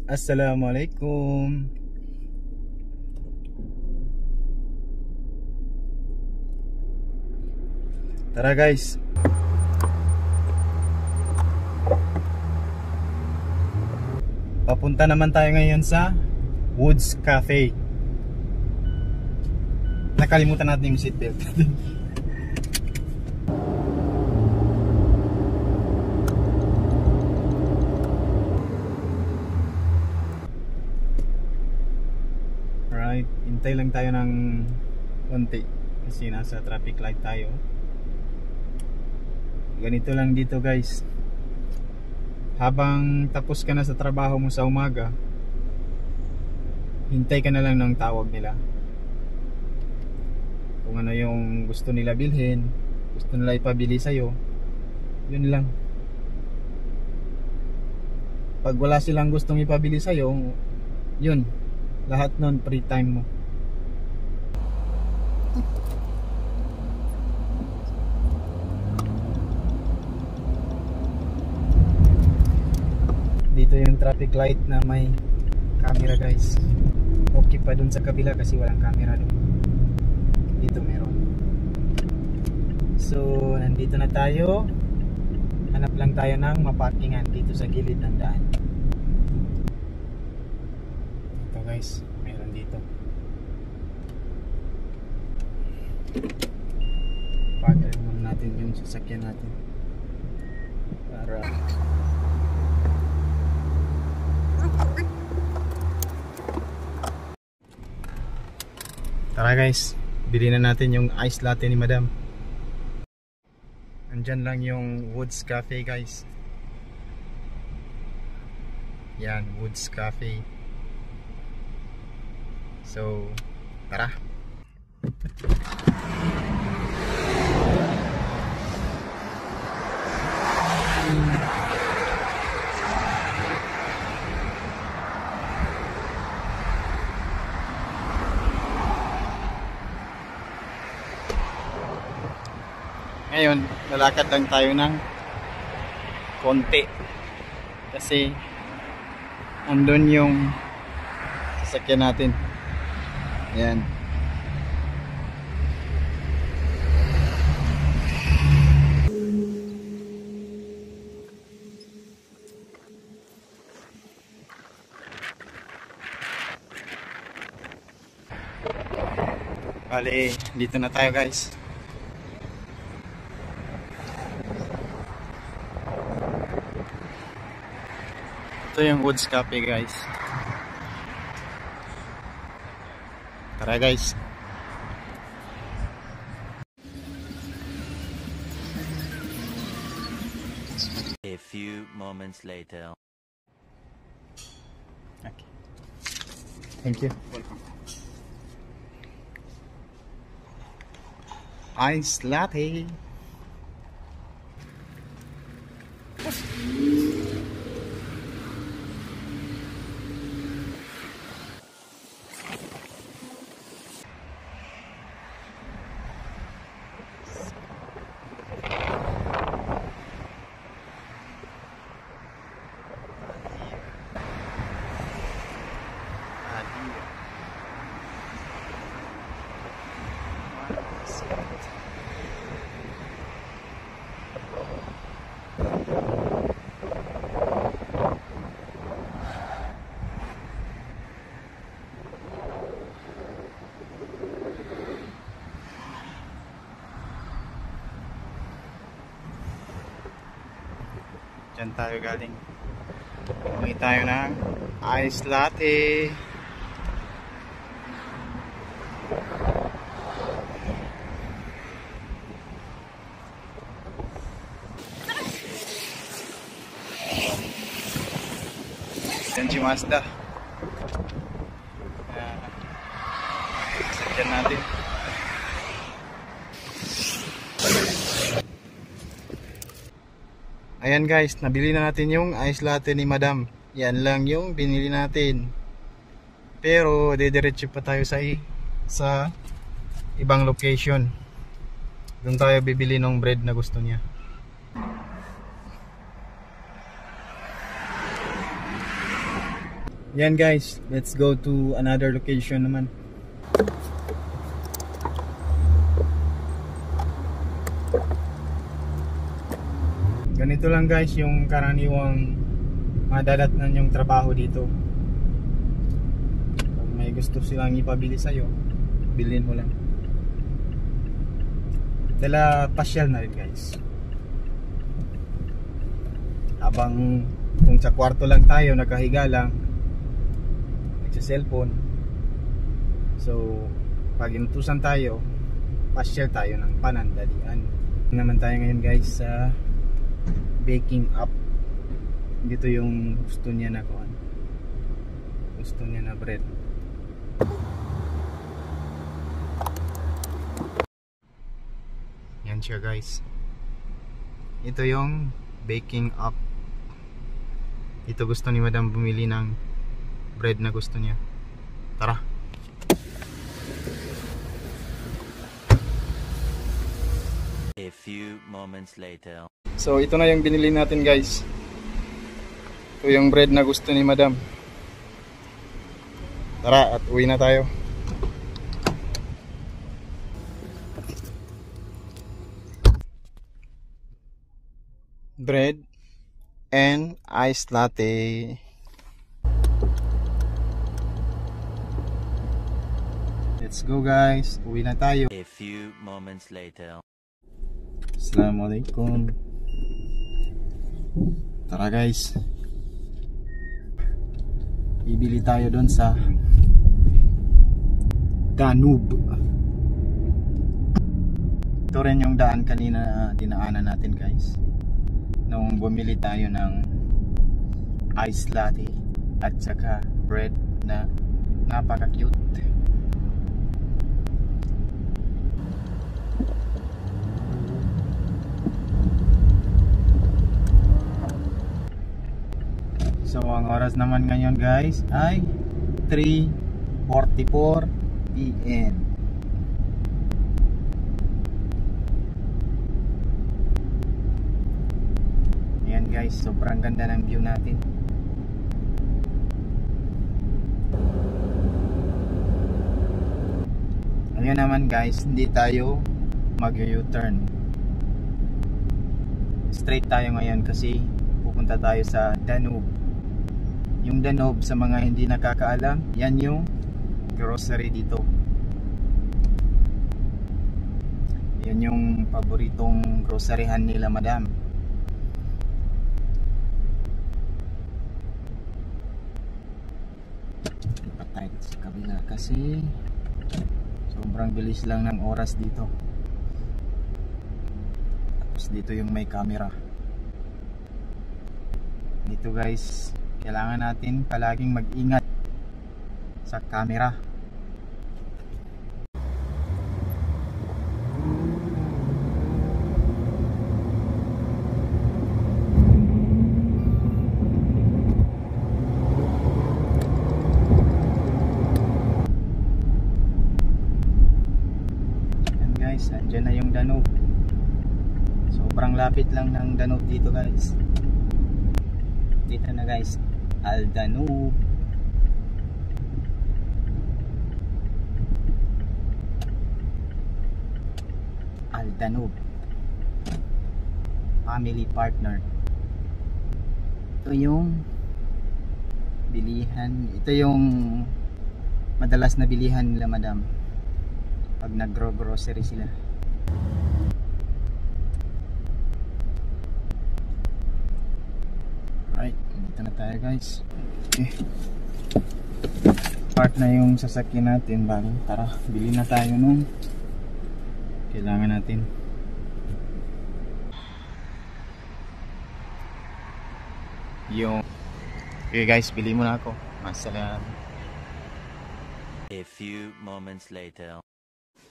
Assalamualaikum. Tara guys. Papunta naman tayo ngayon sa Woods Cafe. Nakalimutan natin yung seatbelt. Alright, hintay lang tayo ng konti kasi nasa traffic light tayo. Ganito lang dito guys, habang tapos ka na sa trabaho mo sa umaga, hintay ka na lang ng tawag nila. Kung ano yung gusto nila bilhin, gusto nila ipabili sa'yo, yun lang. Pag wala silang gustong ipabili sa'yo, yun, lahat nun free time mo. Dito yung traffic light na may camera guys. Okay pa dun sa kabila kasi walang camera dun. Dito meron. So nandito na tayo. Hanap lang tayo ng maparkingan dito sa gilid ng daan. Ito guys, meron dito. Parking muna natin yung sasakyan natin para tara guys, bilhin na natin yung ice latte ni Madam. Andyan lang yung Woods Cafe guys. Yan, Woods Cafe. So, tara. Ngayon, lalakad lang tayo ng konti kasi andun yung sasakyan natin. Ayan. Bale, dito na tayo guys. Ito yung Woods Cafe guys. Tara guys. A few moments later. Okay. Thank you. Welcome. Ice latte. Diyan tayo galing. Bumili tayo ng ice latte. Diyan si Mazda. Diyan natin. Ayan guys, nabili na natin yung ice latte ni Madam. Yan lang yung binili natin. Pero dediretso pa tayo sa ibang location. Doon tayo bibili ng bread na gusto niya. Yan guys, let's go to another location naman. Ganito lang guys yung karaniwang madadatnan yung trabaho dito. Pag may gusto silang ipabili sa'yo, bilhin mo lang. Dala pasyal na rin guys. Habang kung sa kwarto lang tayo, nakahiga lang, sa cellphone. So pag inutusan tayo, pasyal tayo ng panandalian. Naman tayo ngayon guys sa baking up. Dito yung gusto niya na kuan. Gusto niya na bread. Yan siya guys. Ito yung baking up. Ito gusto ni Madam bumili ng bread na gusto niya. Tara. A few moments later. So ito na yung binili natin guys. Ito yung bread na gusto ni Madam. Tara at uwi na tayo. Bread and iced latte. Let's go guys, uwi na tayo. A few moments later. Assalamualaikum. Tara guys, bibili tayo doon sa Danube. Ito rin yung daan kanina na dinaanan natin guys, nung bumili tayo ng iced latte at saka bread na napaka cute. So ang oras naman ngayon guys ay 3:44 PM. Ayan guys, sobrang ganda ng view natin. Ngayon naman guys, hindi tayo mag-U-turn. Straight tayo ngayon kasi pupunta tayo sa Danube. Yung Danube, sa mga hindi nakakaalam, yan yung grocery dito. Yan yung paboritong groceryhan nila Madam. Lipat tayo sa kabila kasi sobrang bilis lang ng oras dito. Tapos dito yung may camera. Dito guys, kailangan natin palaging mag-ingat sa camera. Yan guys, andyan na yung Danube. Sobrang lapit lang ng Danube dito guys. Dito na guys, Al Danube. Al Danube Family Partner. Ito yung bilihan. Ito yung madalas na bilihan nila Madam pag nag-grocery sila. Right, dito na tayo guys. Okay. Park na yung sasakyan natin. Bali, tara, bili na tayo nung kailangan natin. Yung okay guys, bili muna ako. Masalam. A few moments later.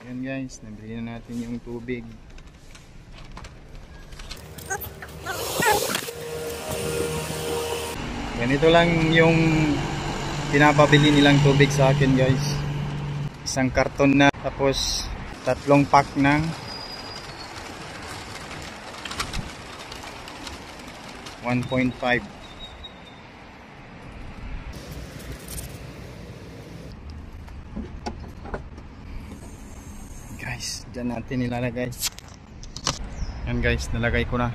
Yan guys, nabili na natin yung tubig. Ganito lang yung pinapabili nilang tubig sa akin guys. Isang karton na, tapos 3 pack ng 1.5. guys, dyan natin nilalagay. Yan guys, nalagay ko na.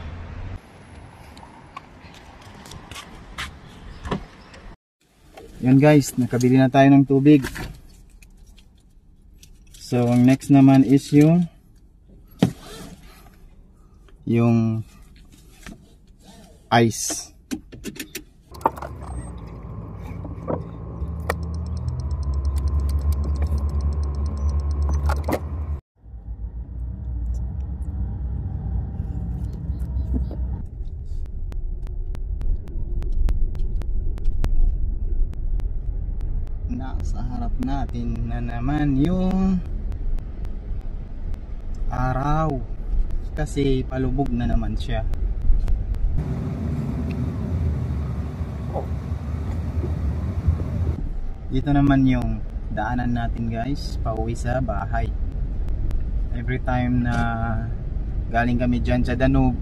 Yan guys, nakabili na tayo ng tubig. So ang next naman is yung ice. Nasa harap natin na naman yung araw kasi palubog na naman siya. Dito naman yung daanan natin guys, pauwi sa bahay. Every time na galing kami dyan sa Danube,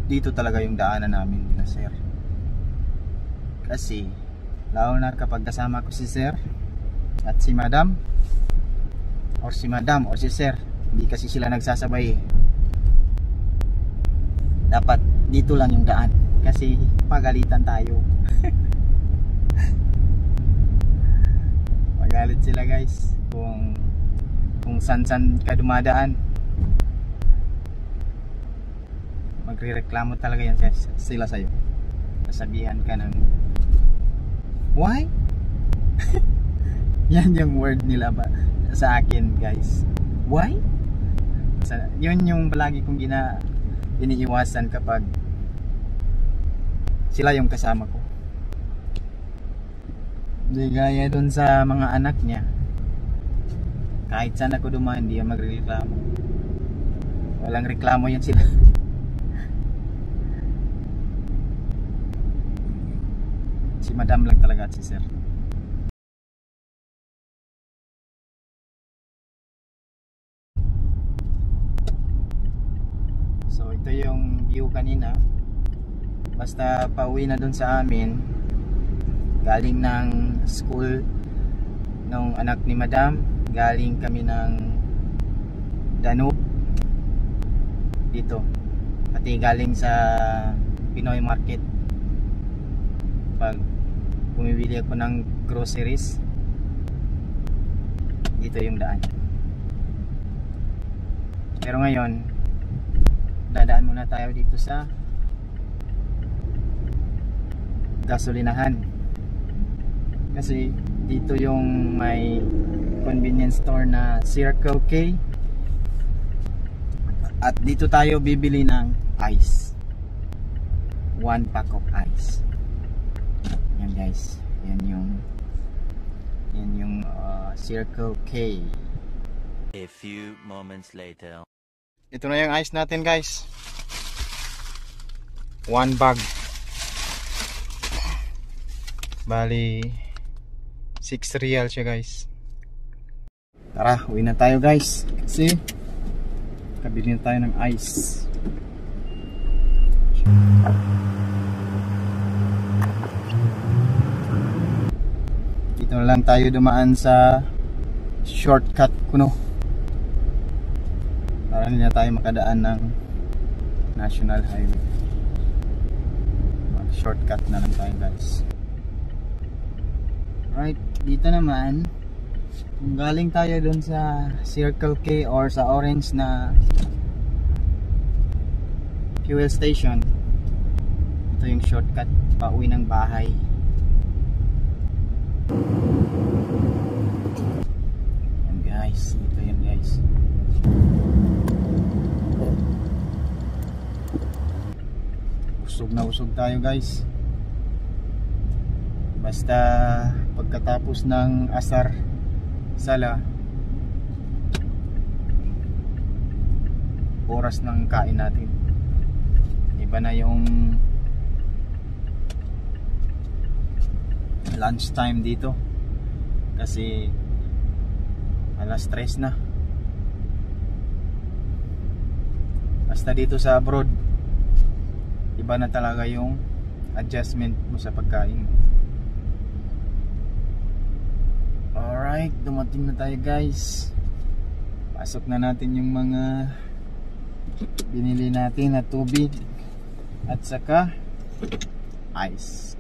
dito talaga yung daanan namin na sir. Kasi lalo na kapag kasama ko si sir at si madam or si sir, hindi kasi sila nagsasabay. Dapat dito lang yung daan kasi pagalitan tayo. Magalit sila guys kung san ka dumadaan. Magrereklamo talaga yan sila sa'yo. Sasabihan ka ng why? Yan yung word nila ba sa akin guys. Why? Yun yung palagi kong iniiwasan kapag sila yung kasama ko. Di gaya dun sa mga anak niya. Kahit saan ako dumaan, hindi yan magreklamo. Walang reklamo yan sila. Si madam lang talaga at si sir. So ito yung view kanina. Basta pauwi na dun sa amin, galing ng school ng anak ni madam, galing kami ng Danube dito, pati galing sa Pinoy Market. Pag bumibili ako ng groceries, dito yung daan. Pero ngayon dadaan muna tayo dito sa gasolinahan kasi dito yung may convenience store na Circle K at dito tayo bibili ng ice, 1 pack of ice. Yan guys, yan yung Circle K. A few moments later. Ito na yung ice natin guys, 1 bag, bali 6 real siya guys. Tara, uwi na tayo guys kasi kabili na tayo ng ice. Dito na lang tayo dumaan sa shortcut kuno para hindi na tayo makadaan ng national highway. Shortcut na lang tayo guys. Right, dito naman kung galing tayo dun sa Circle K or sa orange na fuel station, ito yung shortcut pauwi ng bahay. Yan guys, ito yan guys. Usog na usog tayo guys. Basta pagkatapos ng asar sala, oras ng kain natin. Iba na yung lunch time dito kasi alas 3 na. Basta dito sa abroad, iba na talaga yung adjustment mo sa pagkain. Alright, dumating na tayo guys. Pasok na natin yung mga binili natin na tubig at saka ice.